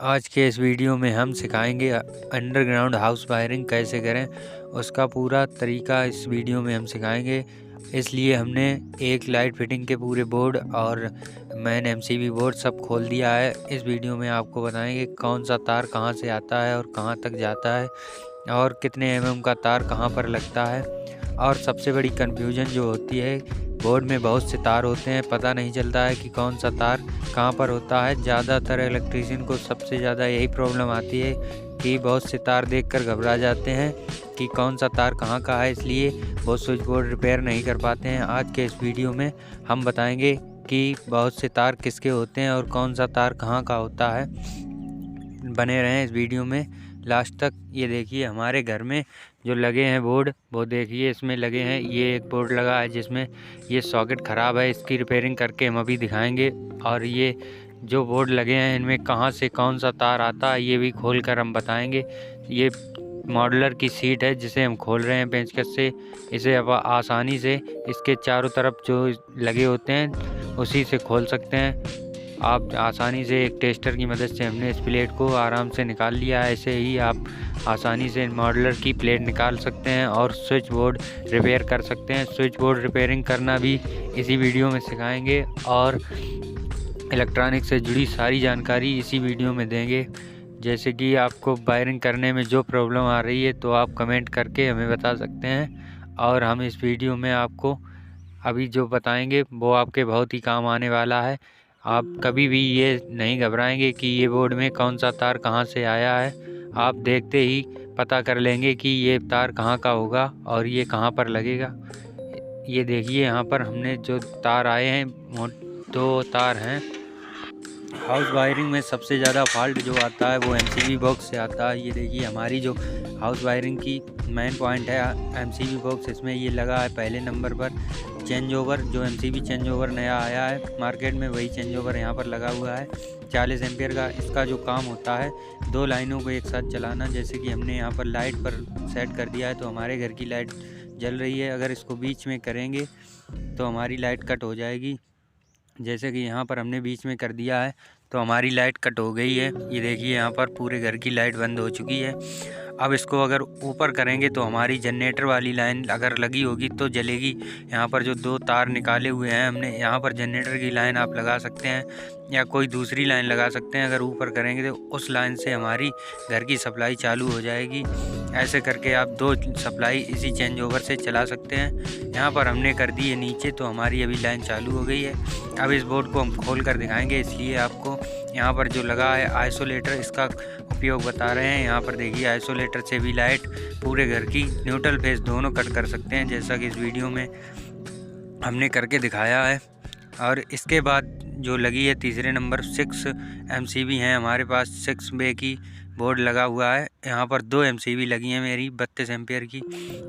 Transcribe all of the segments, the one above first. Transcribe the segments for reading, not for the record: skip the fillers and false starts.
आज के इस वीडियो में हम सिखाएंगे अंडरग्राउंड हाउस वायरिंग कैसे करें। उसका पूरा तरीका इस वीडियो में हम सिखाएंगे। इसलिए हमने एक लाइट फिटिंग के पूरे बोर्ड और मेन एमसीबी बोर्ड सब खोल दिया है। इस वीडियो में आपको बताएंगे कौन सा तार कहां से आता है और कहां तक जाता है और कितने एमएम का तार कहां पर लगता है। और सबसे बड़ी कन्फ्यूजन जो होती है, बोर्ड में बहुत से तार होते हैं, पता नहीं चलता है कि कौन सा तार कहाँ पर होता है। ज़्यादातर इलेक्ट्रीशियन को सबसे ज़्यादा यही प्रॉब्लम आती है कि बहुत से तार देखकर घबरा जाते हैं कि कौन सा तार कहाँ का है, इसलिए वो स्विच बोर्ड रिपेयर नहीं कर पाते हैं। आज के इस वीडियो में हम बताएंगे कि बहुत से तार किसके होते हैं और कौन सा तार कहाँ का होता है। बने रहें इस वीडियो में लास्ट तक। ये देखिए हमारे घर में जो लगे हैं बोर्ड, वो देखिए इसमें लगे हैं। ये एक बोर्ड लगा है जिसमें ये सॉकेट ख़राब है, इसकी रिपेयरिंग करके हम अभी दिखाएंगे। और ये जो बोर्ड लगे हैं इनमें कहाँ से कौन सा तार आता है ये भी खोल कर हम बताएंगे। ये मॉडलर की सीट है जिसे हम खोल रहे हैं पेंचकस से। इसे अब आसानी से इसके चारों तरफ जो लगे होते हैं उसी से खोल सकते हैं आप आसानी से। एक टेस्टर की मदद से हमने इस प्लेट को आराम से निकाल लिया है। ऐसे ही आप आसानी से मॉडलर की प्लेट निकाल सकते हैं और स्विच बोर्ड रिपेयर कर सकते हैं। स्विच बोर्ड रिपेयरिंग करना भी इसी वीडियो में सिखाएंगे और इलेक्ट्रॉनिक से जुड़ी सारी जानकारी इसी वीडियो में देंगे। जैसे कि आपको वायरिंग करने में जो प्रॉब्लम आ रही है तो आप कमेंट करके हमें बता सकते हैं और हम इस वीडियो में आपको अभी जो बताएंगे वो आपके बहुत ही काम आने वाला है। आप कभी भी ये नहीं घबराएंगे कि ये बोर्ड में कौन सा तार कहाँ से आया है। आप देखते ही पता कर लेंगे कि ये तार कहाँ का होगा और ये कहाँ पर लगेगा। ये देखिए यहाँ पर हमने जो तार आए हैं वो 2 तार हैं। हाउस वायरिंग में सबसे ज़्यादा फॉल्ट जो आता है वो एमसीबी बॉक्स से आता है। ये देखिए हमारी जो हाउस वायरिंग की मेन पॉइंट है एमसीबी बॉक्स, इसमें ये लगा है पहले नंबर पर। चेंज ओवर जो एमसीबी चेंज ओवर नया आया है मार्केट में, वही चेंज ओवर यहाँ पर लगा हुआ है 40 एम्पियर का। इसका जो काम होता है 2 लाइनों को एक साथ चलाना। जैसे कि हमने यहाँ पर लाइट पर सेट कर दिया है तो हमारे घर की लाइट जल रही है। अगर इसको बीच में करेंगे तो हमारी लाइट कट हो जाएगी। जैसे कि यहाँ पर हमने बीच में कर दिया है तो हमारी लाइट कट हो गई है। ये देखिए यहाँ पर पूरे घर की लाइट बंद हो चुकी है। अब इसको अगर ऊपर करेंगे तो हमारी जनरेटर वाली लाइन अगर लगी होगी तो जलेगी। यहाँ पर जो 2 तार निकाले हुए हैं हमने, यहाँ पर जनरेटर की लाइन आप लगा सकते हैं या कोई दूसरी लाइन लगा सकते हैं। अगर ऊपर करेंगे तो उस लाइन से हमारी घर की सप्लाई चालू हो जाएगी। ऐसे करके आप 2 सप्लाई इसी चेंज ओवर से चला सकते हैं। यहाँ पर हमने कर दी है नीचे तो हमारी अभी लाइन चालू हो गई है। अब इस बोर्ड को हम खोल कर दिखाएंगे, इसलिए आपको यहाँ पर जो लगा है आइसोलेटर, इसका उपयोग बता रहे हैं। यहाँ पर देखिए आइसोलेटर से भी लाइट पूरे घर की न्यूट्रल फेस दोनों कट कर सकते हैं, जैसा कि इस वीडियो में हमने करके दिखाया है। और इसके बाद जो लगी है तीसरे नंबर 6 एमसीबी हैं हमारे पास। 6 बे की बोर्ड लगा हुआ है। यहाँ पर 2 एमसीबी लगी हैं मेरी 32 एम्पियर की।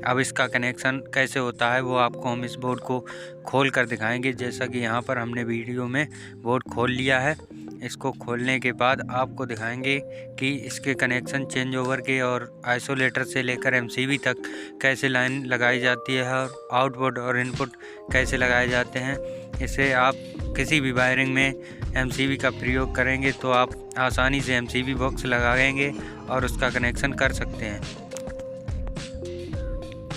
अब इसका कनेक्शन कैसे होता है वो आपको हम इस बोर्ड को खोल कर दिखाएंगे। जैसा कि यहाँ पर हमने वीडियो में बोर्ड खोल लिया है। इसको खोलने के बाद आपको दिखाएंगे कि इसके कनेक्शन चेंज ओवर के और आइसोलेटर से लेकर एमसीबी तक कैसे लाइन लगाई जाती है और आउटपुट और इनपुट कैसे लगाए जाते हैं। इसे आप किसी भी वायरिंग में एमसीबी का प्रयोग करेंगे तो आप आसानी से एमसीबी बॉक्स लगाएंगे और उसका कनेक्शन कर सकते हैं।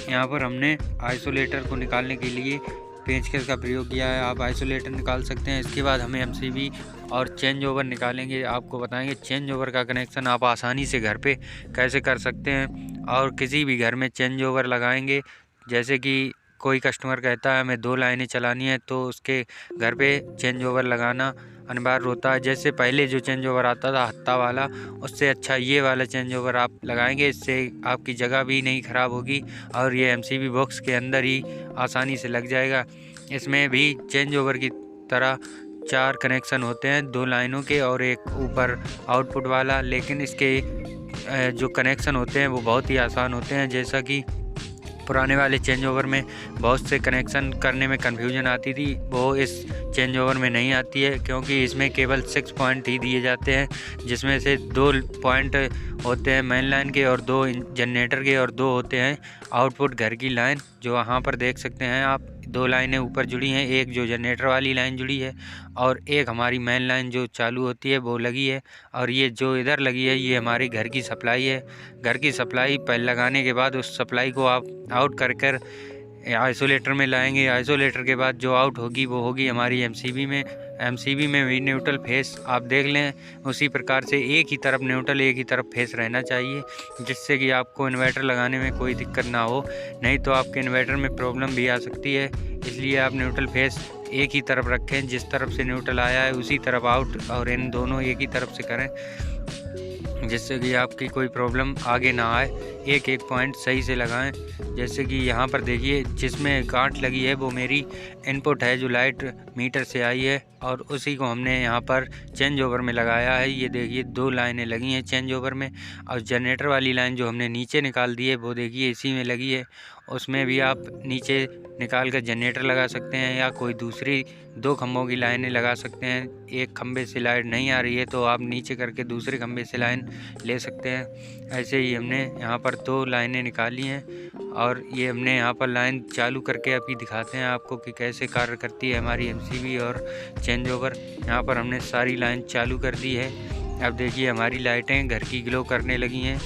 यहाँ पर हमने आइसोलेटर को निकालने के लिए पेंचकस का प्रयोग किया है। आप आइसोलेटर निकाल सकते हैं। इसके बाद हमें एमसीबी और चेंज ओवर निकालेंगे। आपको बताएंगे चेंज ओवर का कनेक्शन आप आसानी से घर पे कैसे कर सकते हैं और किसी भी घर में चेंज ओवर लगाएंगे। जैसे कि कोई कस्टमर कहता है हमें 2 लाइनें चलानी है तो उसके घर पे चेंज ओवर लगाना अनिवार्य होता है। जैसे पहले जो चेंज ओवर आता था हत्ता वाला, उससे अच्छा ये वाला चेंज ओवर आप लगाएंगे। इससे आपकी जगह भी नहीं ख़राब होगी और ये एमसीबी बॉक्स के अंदर ही आसानी से लग जाएगा। इसमें भी चेंज ओवर की तरह 4 कनेक्शन होते हैं, 2 लाइनों के और एक ऊपर आउटपुट वाला। लेकिन इसके जो कनेक्शन होते हैं वो बहुत ही आसान होते हैं। जैसा कि पुराने वाले चेंज ओवर में बहुत से कनेक्शन करने में कन्फ्यूजन आती थी, वो इस चेंज ओवर में नहीं आती है, क्योंकि इसमें केवल 6 पॉइंट ही दिए जाते हैं, जिसमें से 2 पॉइंट होते हैं मेन लाइन के और 2 जनरेटर के और 2 होते हैं आउटपुट घर की लाइन। जो वहाँ पर देख सकते हैं आप 2 लाइनें ऊपर जुड़ी हैं, एक जो जनरेटर वाली लाइन जुड़ी है और एक हमारी मेन लाइन जो चालू होती है वो लगी है। और ये जो इधर लगी है ये हमारी घर की सप्लाई है। घर की सप्लाई पहले लगाने के बाद उस सप्लाई को आप आउट कर आइसोलेटर में लाएंगे। आइसोलेटर के बाद जो आउट होगी वो होगी हमारी एमसीबी में। एमसीबी में भी न्यूट्रल फेस आप देख लें, उसी प्रकार से एक ही तरफ न्यूट्रल एक ही तरफ फेस रहना चाहिए, जिससे कि आपको इन्वर्टर लगाने में कोई दिक्कत ना हो। नहीं तो आपके इन्वर्टर में प्रॉब्लम भी आ सकती है। इसलिए आप न्यूट्रल फेस एक ही तरफ रखें, जिस तरफ से न्यूट्रल आया है उसी तरफ आउट, और इन दोनों एक ही तरफ से करें, जिससे कि आपकी कोई प्रॉब्लम आगे ना आए। एक एक पॉइंट सही से लगाएं। जैसे कि यहाँ पर देखिए जिसमें गांठ लगी है वो मेरी इनपुट है जो लाइट मीटर से आई है, और उसी को हमने यहाँ पर चेंज ओवर में लगाया है। ये देखिए 2 लाइनें लगी हैं चेंज ओवर में, और जनरेटर वाली लाइन जो हमने नीचे निकाल दी है वो देखिए इसी में लगी है। उसमें भी आप नीचे निकाल कर जनरेटर लगा सकते हैं या कोई दूसरी 2 खंभों की लाइनें लगा सकते हैं। एक खंभे से लाइट नहीं आ रही है तो आप नीचे करके दूसरे खंभे से लाइन ले सकते हैं। ऐसे ही हमने यहाँ पर 2 लाइनें निकाली हैं, और ये हमने यहाँ पर लाइन चालू करके अभी दिखाते हैं आपको कि कैसे कार्य करती है हमारी एमसीबी और चेंज ओवर। यहाँ पर हमने सारी लाइन चालू कर दी है। अब देखिए हमारी लाइटें घर की ग्लो करने लगी हैं।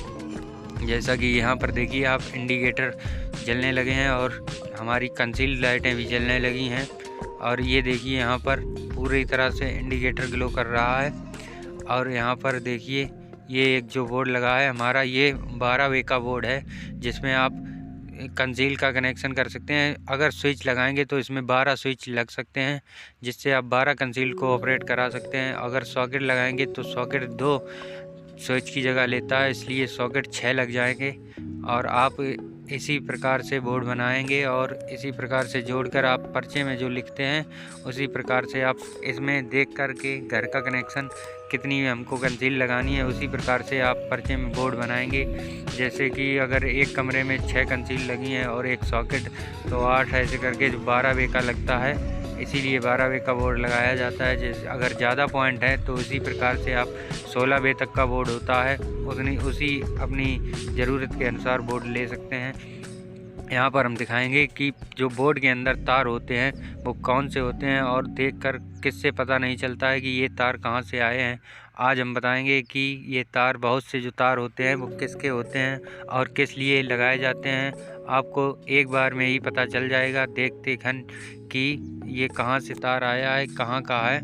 जैसा कि यहाँ पर देखिए आप इंडिकेटर जलने लगे हैं और हमारी कंसील्ड लाइटें भी जलने लगी हैं। और ये देखिए यहाँ पर पूरी तरह से इंडिकेटर ग्लो कर रहा है। और यहाँ पर देखिए ये एक जो बोर्ड लगा है हमारा, ये 12 वे का बोर्ड है, जिसमें आप कंसील का कनेक्शन कर सकते हैं। अगर स्विच लगाएंगे तो इसमें 12 स्विच लग सकते हैं, जिससे आप 12 कंसील को ऑपरेट करा सकते हैं। अगर सॉकेट लगाएंगे तो सॉकेट 2 स्विच की जगह लेता है, इसलिए सॉकेट 6 लग जाएंगे। और आप इसी प्रकार से बोर्ड बनाएंगे और इसी प्रकार से जोड़कर आप पर्चे में जो लिखते हैं उसी प्रकार से आप इसमें देख कर के घर का कनेक्शन कितनी हमको कंसील लगानी है उसी प्रकार से आप पर्चे में बोर्ड बनाएंगे। जैसे कि अगर एक कमरे में 6 कंसील लगी हैं और एक सॉकेट तो 8 ऐसे करके जो 12 वे का लगता है, इसीलिए 12 वे का बोर्ड लगाया जाता है। जैसे अगर ज़्यादा पॉइंट है तो उसी प्रकार से आप 16 वे तक का बोर्ड होता है, उसी अपनी ज़रूरत के अनुसार बोर्ड ले सकते हैं। यहाँ पर हम दिखाएंगे कि जो बोर्ड के अंदर तार होते हैं वो कौन से होते हैं, और देखकर किससे पता नहीं चलता है कि ये तार कहाँ से आए हैं। आज हम बताएंगे कि ये तार, बहुत से जो तार होते हैं वो किसके होते हैं और किस लिए लगाए जाते हैं। आपको एक बार में ही पता चल जाएगा देखते खन कि ये कहाँ से तार आया है, कहाँ का है।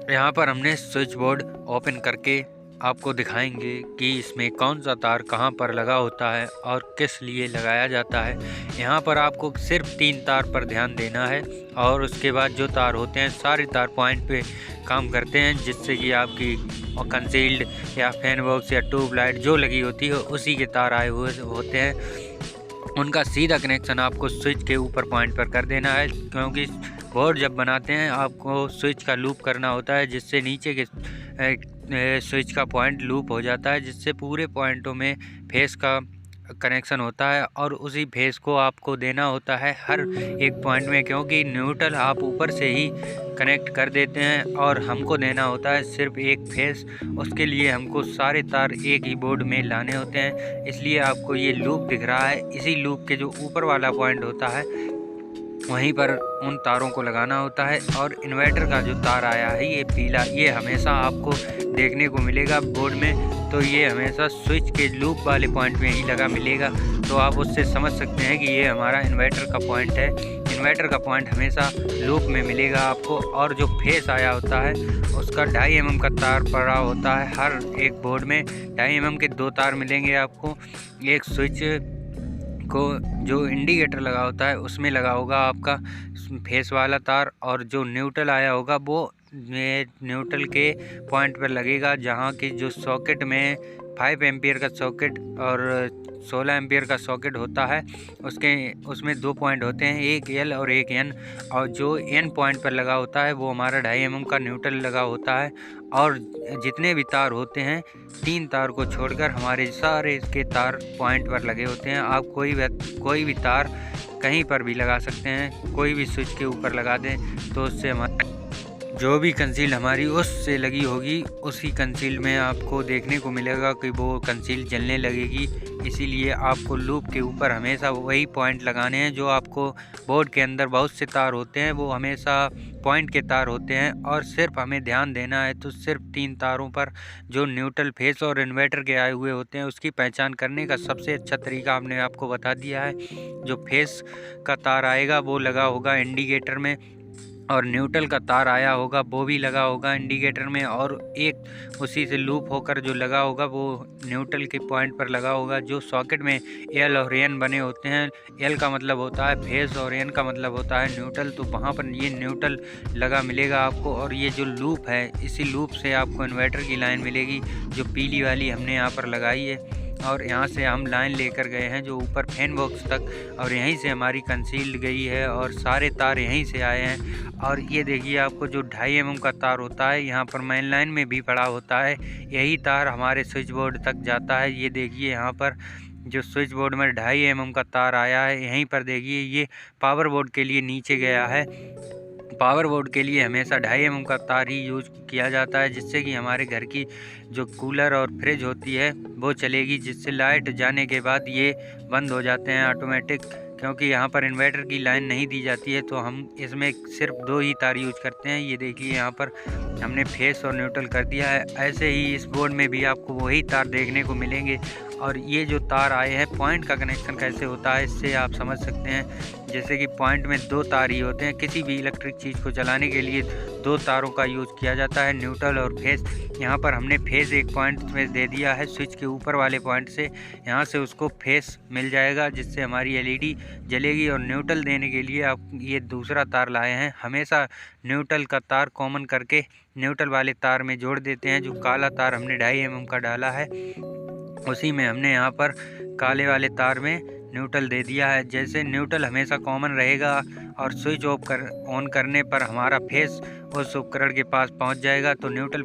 यहाँ पर हमने स्विच बोर्ड ओपन करके आपको दिखाएंगे कि इसमें कौन सा तार कहाँ पर लगा होता है और किस लिए लगाया जाता है। यहाँ पर आपको सिर्फ 3 तार पर ध्यान देना है, और उसके बाद जो तार होते हैं सारे तार पॉइंट पे काम करते हैं, जिससे कि आपकी कंसील्ड या फैन बॉक्स या ट्यूबलाइट जो लगी होती है उसी के तार आए हुए होते हैं। उनका सीधा कनेक्शन आपको स्विच के ऊपर पॉइंट पर कर देना है, क्योंकि बोर्ड जब बनाते हैं आपको स्विच का लूप करना होता है, जिससे नीचे के स्विच का पॉइंट लूप हो जाता है, जिससे पूरे पॉइंटों में फेस का कनेक्शन होता है और उसी फेस को आपको देना होता है हर एक पॉइंट में, क्योंकि न्यूट्रल आप ऊपर से ही कनेक्ट कर देते हैं और हमको देना होता है सिर्फ एक फेस। उसके लिए हमको सारे तार एक ही बोर्ड में लाने होते हैं, इसलिए आपको ये लूप दिख रहा है। इसी लूप के जो ऊपर वाला पॉइंट होता है वहीं पर उन तारों को लगाना होता है। और इन्वर्टर का जो तार आया है ये पीला, ये हमेशा आपको देखने को मिलेगा बोर्ड में, तो ये हमेशा स्विच के लूप वाले पॉइंट में ही लगा मिलेगा। तो आप उससे समझ सकते हैं कि ये हमारा इन्वर्टर का पॉइंट है। इन्वर्टर का पॉइंट हमेशा लूप में मिलेगा आपको। और जो फेस आया होता है उसका 2.5 mm का तार पड़ा होता है हर एक बोर्ड में। 2.5 mm के 2 तार मिलेंगे आपको। एक स्विच को जो इंडिकेटर लगा होता है उसमें लगा होगा आपका फेस वाला तार, और जो न्यूट्रल आया होगा वो न्यूट्रल के पॉइंट पर लगेगा, जहाँ की जो सॉकेट में 5 एम्पियर का सॉकेट और 16 एम्पियर का सॉकेट होता है उसमें 2 पॉइंट होते हैं, एक एल और एक एन। और जो एन पॉइंट पर लगा होता है वो हमारा 2.5 mm का न्यूट्रल लगा होता है। और जितने भी तार होते हैं 3 तार को छोड़कर हमारे सारे के तार पॉइंट पर लगे होते हैं। आप कोई भी तार कहीं पर भी लगा सकते हैं, कोई भी स्विच के ऊपर लगा दें तो उससे हमारा जो भी कंसील हमारी उससे लगी होगी उसी कंसील में आपको देखने को मिलेगा कि वो कंसील जलने लगेगी। इसीलिए आपको लूप के ऊपर हमेशा वही पॉइंट लगाने हैं जो आपको बोर्ड के अंदर बहुत से तार होते हैं, वो हमेशा पॉइंट के तार होते हैं। और सिर्फ हमें ध्यान देना है तो सिर्फ 3 तारों पर जो न्यूट्रल, फेस और इन्वर्टर के आए हुए होते हैं उसकी पहचान करने का सबसे अच्छा तरीका हमने आपको बता दिया है। जो फेस का तार आएगा वो लगा होगा इंडिकेटर में, और न्यूट्रल का तार आया होगा वो भी लगा होगा इंडिकेटर में, और एक उसी से लूप होकर जो लगा होगा वो न्यूट्रल के पॉइंट पर लगा होगा। जो सॉकेट में एल और एन बने होते हैं, एल का मतलब होता है फेस और एन का मतलब होता है न्यूट्रल, तो वहाँ पर ये न्यूट्रल लगा मिलेगा आपको। और ये जो लूप है, इसी लूप से आपको इन्वर्टर की लाइन मिलेगी जो पीली वाली हमने यहाँ पर लगाई है। और यहाँ से हम लाइन लेकर गए हैं जो ऊपर फैन बॉक्स तक, और यहीं से हमारी कंसील्ड गई है और सारे तार यहीं से आए हैं। और ये देखिए आपको जो 2.5 mm का तार होता है यहाँ पर मेन लाइन में भी पड़ा होता है, यही तार हमारे स्विच बोर्ड तक जाता है। ये देखिए यहाँ पर जो स्विच बोर्ड में 2.5 mm का तार आया है, यहीं पर देखिए ये पावर बोर्ड के लिए नीचे गया है। पावर बोर्ड के लिए हमेशा 2.5 mm का तार ही यूज किया जाता है, जिससे कि हमारे घर की जो कूलर और फ्रिज होती है वो चलेगी, जिससे लाइट जाने के बाद ये बंद हो जाते हैं ऑटोमेटिक। क्योंकि यहाँ पर इन्वर्टर की लाइन नहीं दी जाती है तो हम इसमें सिर्फ 2 ही तार यूज करते हैं। ये देखिए यहाँ पर हमने फेस और न्यूट्रल कर दिया है। ऐसे ही इस बोर्ड में भी आपको वही तार देखने को मिलेंगे। और ये जो तार आए हैं, पॉइंट का कनेक्शन कैसे होता है इससे आप समझ सकते हैं। जैसे कि पॉइंट में 2 तार ही होते हैं, किसी भी इलेक्ट्रिक चीज़ को चलाने के लिए 2 तारों का यूज़ किया जाता है, न्यूट्रल और फेस। यहाँ पर हमने फेस एक पॉइंट में दे दिया है, स्विच के ऊपर वाले पॉइंट से यहाँ से उसको फेस मिल जाएगा, जिससे हमारी एलईडी जलेगी। और न्यूट्रल देने के लिए आप ये दूसरा तार लाए हैं, हमेशा न्यूट्रल का तार कॉमन करके न्यूट्रल वाले तार में जोड़ देते हैं। जो काला तार हमने 2.5 mm का डाला है उसी में हमने यहाँ पर काले वाले तार में न्यूट्रल दे दिया है। जैसे न्यूट्रल हमेशा कॉमन रहेगा और स्विच ऑन करने पर हमारा फेस उस उपकरण के पास पहुंच जाएगा, तो न्यूट्रल